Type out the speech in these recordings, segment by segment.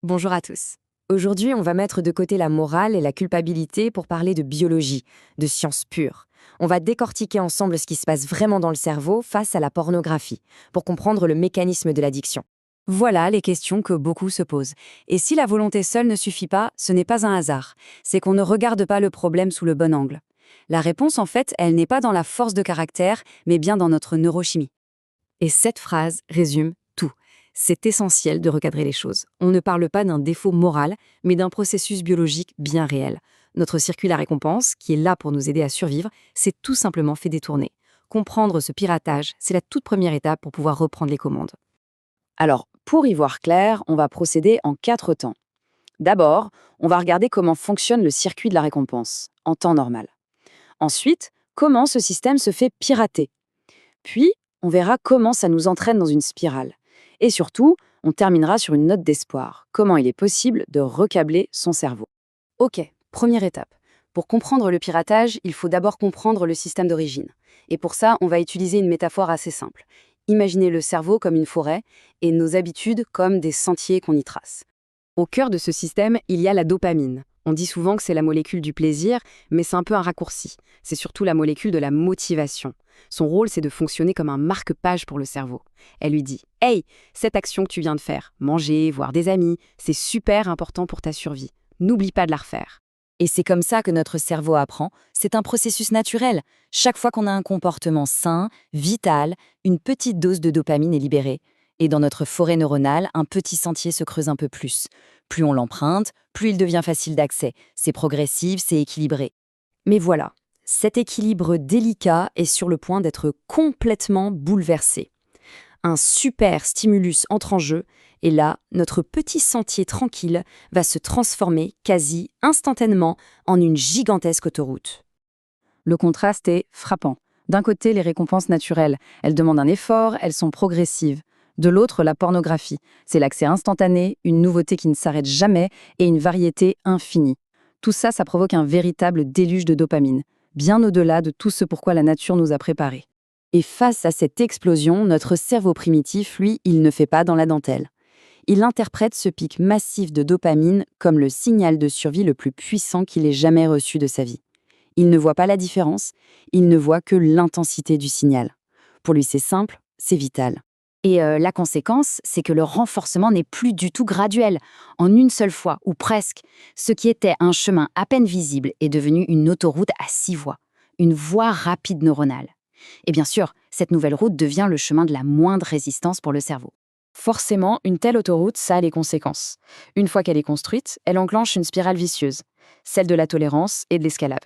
Bonjour à tous. Aujourd'hui, on va mettre de côté la morale et la culpabilité pour parler de biologie, de sciences pures. On va décortiquer ensemble ce qui se passe vraiment dans le cerveau face à la pornographie, pour comprendre le mécanisme de l'addiction. Voilà les questions que beaucoup se posent. Et si la volonté seule ne suffit pas, ce n'est pas un hasard. C'est qu'on ne regarde pas le problème sous le bon angle. La réponse, en fait, elle n'est pas dans la force de caractère, mais bien dans notre neurochimie. Et cette phrase résume tout. C'est essentiel de recadrer les choses. On ne parle pas d'un défaut moral, mais d'un processus biologique bien réel. Notre circuit à récompense, qui est là pour nous aider à survivre, s'est tout simplement fait détourner. Comprendre ce piratage, c'est la toute première étape pour pouvoir reprendre les commandes. Alors, pour y voir clair, on va procéder en 4 temps. D'abord, on va regarder comment fonctionne le circuit de la récompense, en temps normal. Ensuite, comment ce système se fait pirater. Puis, on verra comment ça nous entraîne dans une spirale. Et surtout, on terminera sur une note d'espoir, comment il est possible de recabler son cerveau. Ok, première étape. Pour comprendre le piratage, il faut d'abord comprendre le système d'origine. Et pour ça, on va utiliser une métaphore assez simple. Imaginez le cerveau comme une forêt et nos habitudes comme des sentiers qu'on y trace. Au cœur de ce système, il y a la dopamine. On dit souvent que c'est la molécule du plaisir, mais c'est un peu un raccourci. C'est surtout la molécule de la motivation. Son rôle, c'est de fonctionner comme un marque-page pour le cerveau. Elle lui dit « Hey, cette action que tu viens de faire, manger, voir des amis, c'est super important pour ta survie. N'oublie pas de la refaire. » Et c'est comme ça que notre cerveau apprend. C'est un processus naturel. Chaque fois qu'on a un comportement sain, vital, une petite dose de dopamine est libérée. Et dans notre forêt neuronale, un petit sentier se creuse un peu plus. Plus on l'emprunte, plus il devient facile d'accès. C'est progressif, c'est équilibré. Mais voilà, cet équilibre délicat est sur le point d'être complètement bouleversé. Un super stimulus entre en jeu, et là, notre petit sentier tranquille va se transformer quasi instantanément en une gigantesque autoroute. Le contraste est frappant. D'un côté, les récompenses naturelles. Elles demandent un effort, elles sont progressives. De l'autre, la pornographie. C'est l'accès instantané, une nouveauté qui ne s'arrête jamais et une variété infinie. Tout ça, ça provoque un véritable déluge de dopamine, bien au-delà de tout ce pourquoi la nature nous a préparés. Et face à cette explosion, notre cerveau primitif, lui, il ne fait pas dans la dentelle. Il interprète ce pic massif de dopamine comme le signal de survie le plus puissant qu'il ait jamais reçu de sa vie. Il ne voit pas la différence, il ne voit que l'intensité du signal. Pour lui, c'est simple, c'est vital. Et la conséquence, c'est que le renforcement n'est plus du tout graduel. En une seule fois, ou presque, ce qui était un chemin à peine visible est devenu une autoroute à 6 voies, une voie rapide neuronale. Et bien sûr, cette nouvelle route devient le chemin de la moindre résistance pour le cerveau. Forcément, une telle autoroute, ça a les conséquences. Une fois qu'elle est construite, elle enclenche une spirale vicieuse, celle de la tolérance et de l'escalade.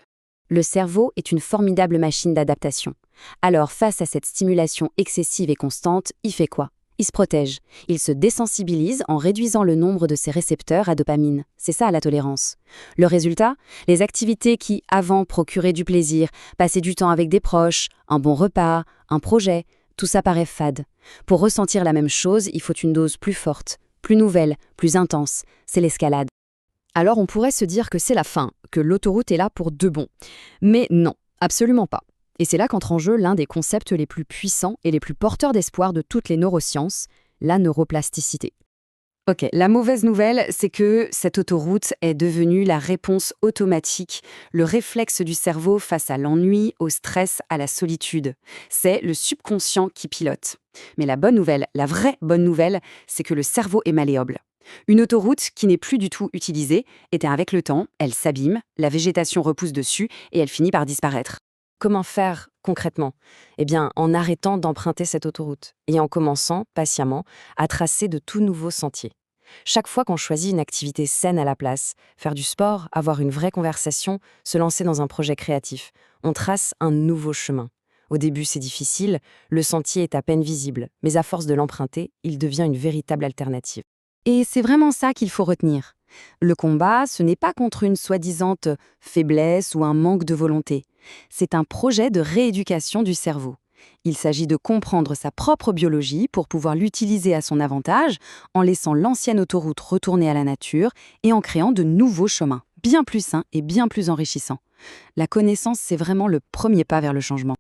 Le cerveau est une formidable machine d'adaptation. Alors, face à cette stimulation excessive et constante, il fait quoi? Il se protège. Il se désensibilise en réduisant le nombre de ses récepteurs à dopamine. C'est ça la tolérance. Le résultat? Les activités qui, avant, procuraient du plaisir, passer du temps avec des proches, un bon repas, un projet, tout ça paraît fade. Pour ressentir la même chose, il faut une dose plus forte, plus nouvelle, plus intense. C'est l'escalade. Alors on pourrait se dire que c'est la fin, que l'autoroute est là pour de bon. Mais non, absolument pas. Et c'est là qu'entre en jeu l'un des concepts les plus puissants et les plus porteurs d'espoir de toutes les neurosciences, la neuroplasticité. Ok, la mauvaise nouvelle, c'est que cette autoroute est devenue la réponse automatique, le réflexe du cerveau face à l'ennui, au stress, à la solitude. C'est le subconscient qui pilote. Mais la bonne nouvelle, la vraie bonne nouvelle, c'est que le cerveau est malléable. Une autoroute qui n'est plus du tout utilisée, et avec le temps, elle s'abîme, la végétation repousse dessus et elle finit par disparaître. Comment faire concrètement? Eh bien, en arrêtant d'emprunter cette autoroute et en commençant, patiemment, à tracer de tout nouveaux sentiers. Chaque fois qu'on choisit une activité saine à la place, faire du sport, avoir une vraie conversation, se lancer dans un projet créatif, on trace un nouveau chemin. Au début, c'est difficile, le sentier est à peine visible, mais à force de l'emprunter, il devient une véritable alternative. Et c'est vraiment ça qu'il faut retenir. Le combat, ce n'est pas contre une soi-disant faiblesse ou un manque de volonté. C'est un projet de rééducation du cerveau. Il s'agit de comprendre sa propre biologie pour pouvoir l'utiliser à son avantage en laissant l'ancienne autoroute retourner à la nature et en créant de nouveaux chemins, bien plus sains et bien plus enrichissants. La connaissance, c'est vraiment le premier pas vers le changement.